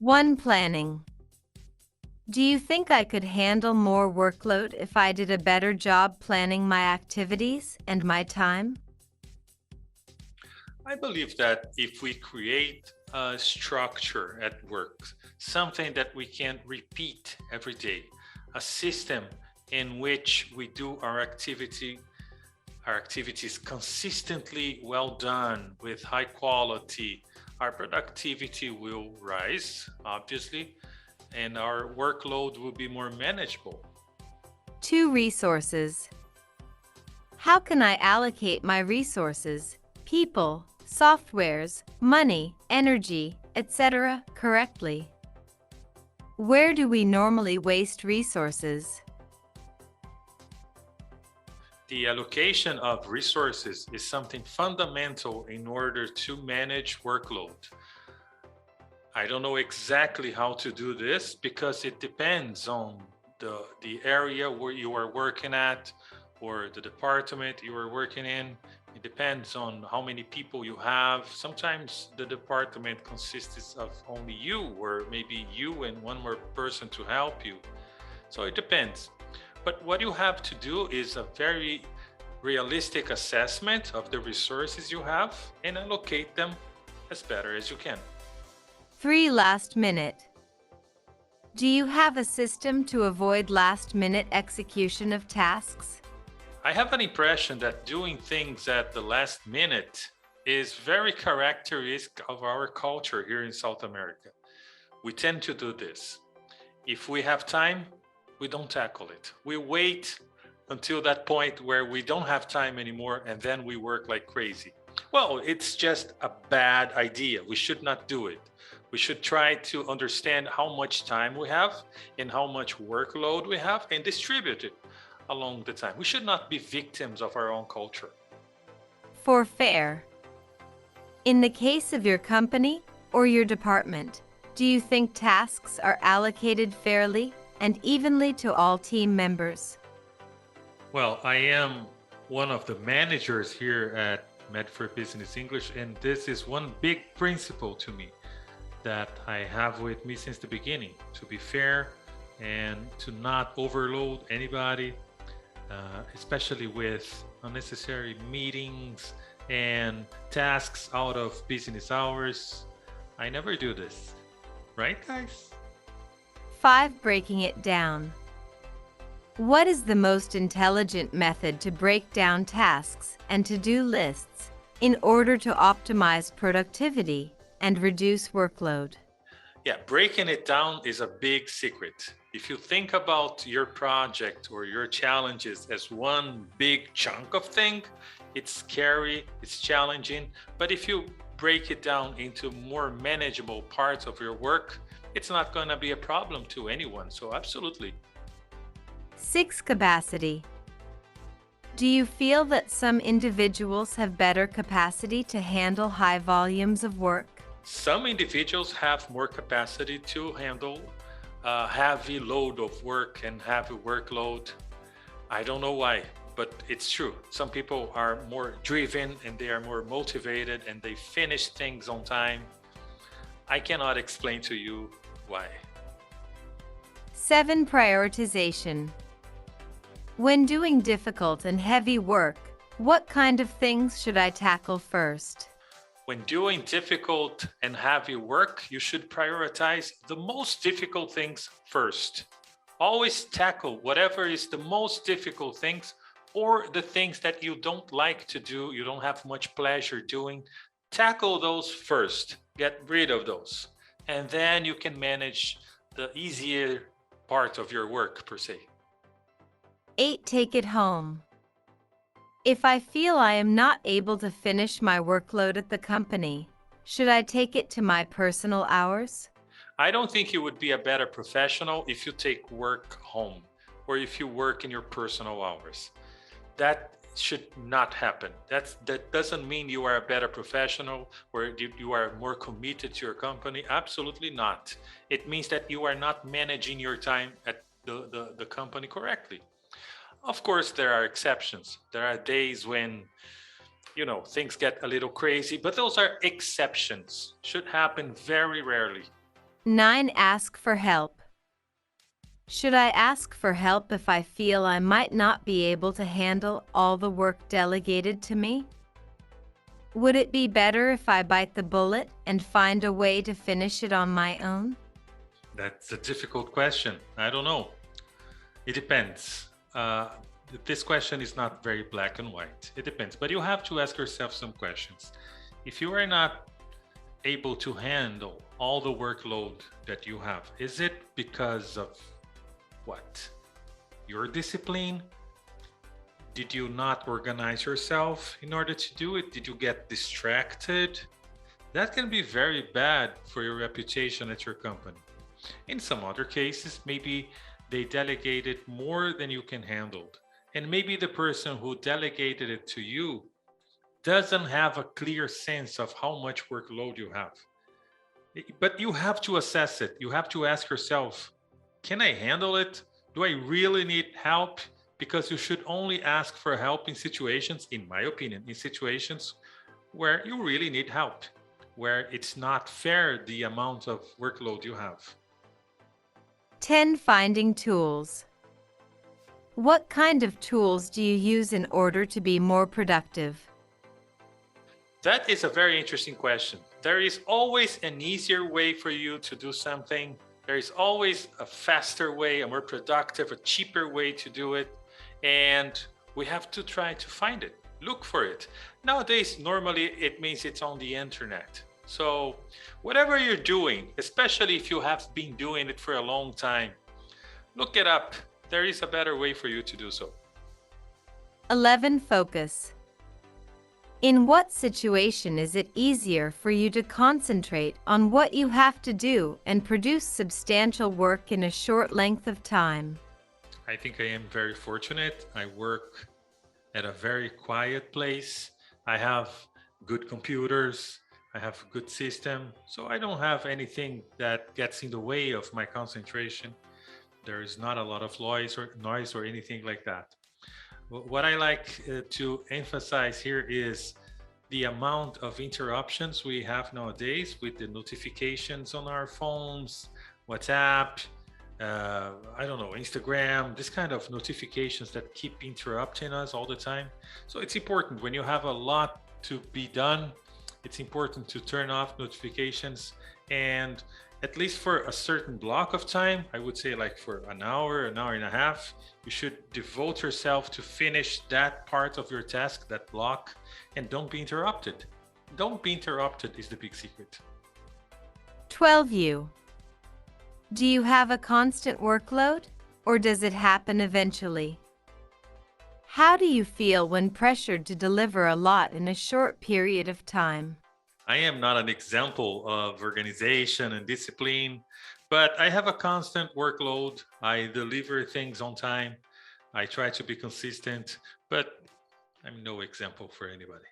1. Planning. Do you think I could handle more workload if I did a better job planning my activities and my time? I believe that if we create a structure at work, something that we can repeat every day, a system in which we do our activities consistently well done with high quality, our productivity will rise, obviously, and our workload will be more manageable. 2. Resources. How can I allocate my resources, people, softwares, money, energy, etc., correctly? Where do we normally waste resources? The allocation of resources is something fundamental in order to manage workload. I don't know exactly how to do this because it depends on the area where you are working at or the department you are working in. It depends on how many people you have. Sometimes the department consists of only you, or maybe you and one more person to help you. So it depends. But what you have to do is a very realistic assessment of the resources you have and allocate them as better as you can. 3. Last minute. Do you have a system to avoid last-minute execution of tasks? I have an impression that doing things at the last minute is very characteristic of our culture here in South America. We tend to do this. If we have time, we don't tackle it. We wait until that point where we don't have time anymore and then we work like crazy. Well, it's just a bad idea. We should not do it. We should try to understand how much time we have and how much workload we have and distribute it along the time. We should not be victims of our own culture. 4. Fair. In the case of your company or your department, do you think tasks are allocated fairly and evenly to all team members? Well, I am one of the managers here at Medford Business English, and this is one big principle to me that I have with me since the beginning: to be fair and to not overload anybody, especially with unnecessary meetings and tasks out of business hours. I never do this. Right, guys? 5. Breaking it down. What is the most intelligent method to break down tasks and to-do lists in order to optimize productivity and reduce workload? Yeah, breaking it down is a big secret. If you think about your project or your challenges as one big chunk of thing, it's scary, it's challenging. But if you break it down into more manageable parts of your work, it's not going to be a problem to anyone. So, absolutely. 6. Capacity. Do you feel that some individuals have better capacity to handle high volumes of work? Some individuals have more capacity to handle a heavy load of work and heavy workload. I don't know why, but it's true. Some people are more driven and they are more motivated and they finish things on time. I cannot explain to you why. 7. Prioritization. When doing difficult and heavy work, what kind of things should I tackle first? When doing difficult and heavy work, you should prioritize the most difficult things first. Always tackle whatever is the most difficult things or the things that you don't like to do, you don't have much pleasure doing. Tackle those first. Get rid of those. And then you can manage the easier part of your work, per se. 8. Take it home. If I feel I am not able to finish my workload at the company, should I take it to my personal hours? I don't think you would be a better professional if you take work home or if you work in your personal hours. That should not happen. That doesn't mean you are a better professional or you are more committed to your company. Absolutely not. It means that you are not managing your time at the company correctly. Of course, there are exceptions. There are days when, things get a little crazy, but those are exceptions. Should happen very rarely. 9. Ask for help. Should I ask for help if I feel I might not be able to handle all the work delegated to me? Would it be better if I bite the bullet and find a way to finish it on my own? That's a difficult question. I don't know. It depends. This question is not very black and white. It depends. But you have to ask yourself some questions. If you are not able to handle all the workload that you have, is it because of what? Your discipline? Did you not organize yourself in order to do it? Did you get distracted? That can be very bad for your reputation at your company. In some other cases, maybe they delegated more than you can handle. And maybe the person who delegated it to you doesn't have a clear sense of how much workload you have. But you have to assess it. You have to ask yourself, can I handle it? Do I really need help? Because you should only ask for help in situations, in my opinion, in situations where you really need help, where it's not fair the amount of workload you have. 10. Finding tools. What kind of tools do you use in order to be more productive? That is a very interesting question. There is always an easier way for you to do something. There is always a faster way, a more productive, a cheaper way to do it. And we have to try to find it, look for it. Nowadays, normally it means it's on the internet. So whatever you're doing, especially if you have been doing it for a long time, look it up. There is a better way for you to do so. 11. Focus. In what situation is it easier for you to concentrate on what you have to do and produce substantial work in a short length of time? I think I am very fortunate. I work at a very quiet place. I have good computers. I have a good system. So I don't have anything that gets in the way of my concentration. There is not a lot of noise or anything like that. What I like to emphasize here is the amount of interruptions we have nowadays with the notifications on our phones, WhatsApp, I don't know, Instagram, this kind of notifications that keep interrupting us all the time. So it's important when you have a lot to be done, it's important to turn off notifications, and at least for a certain block of time, I would say like for an hour and a half, you should devote yourself to finish that part of your task, that block, and don't be interrupted. Don't be interrupted is the big secret. 12. Do you have a constant workload, or does it happen eventually? How do you feel when pressured to deliver a lot in a short period of time? I am not an example of organization and discipline, but I have a constant workload. I deliver things on time. I try to be consistent, but I'm no example for anybody.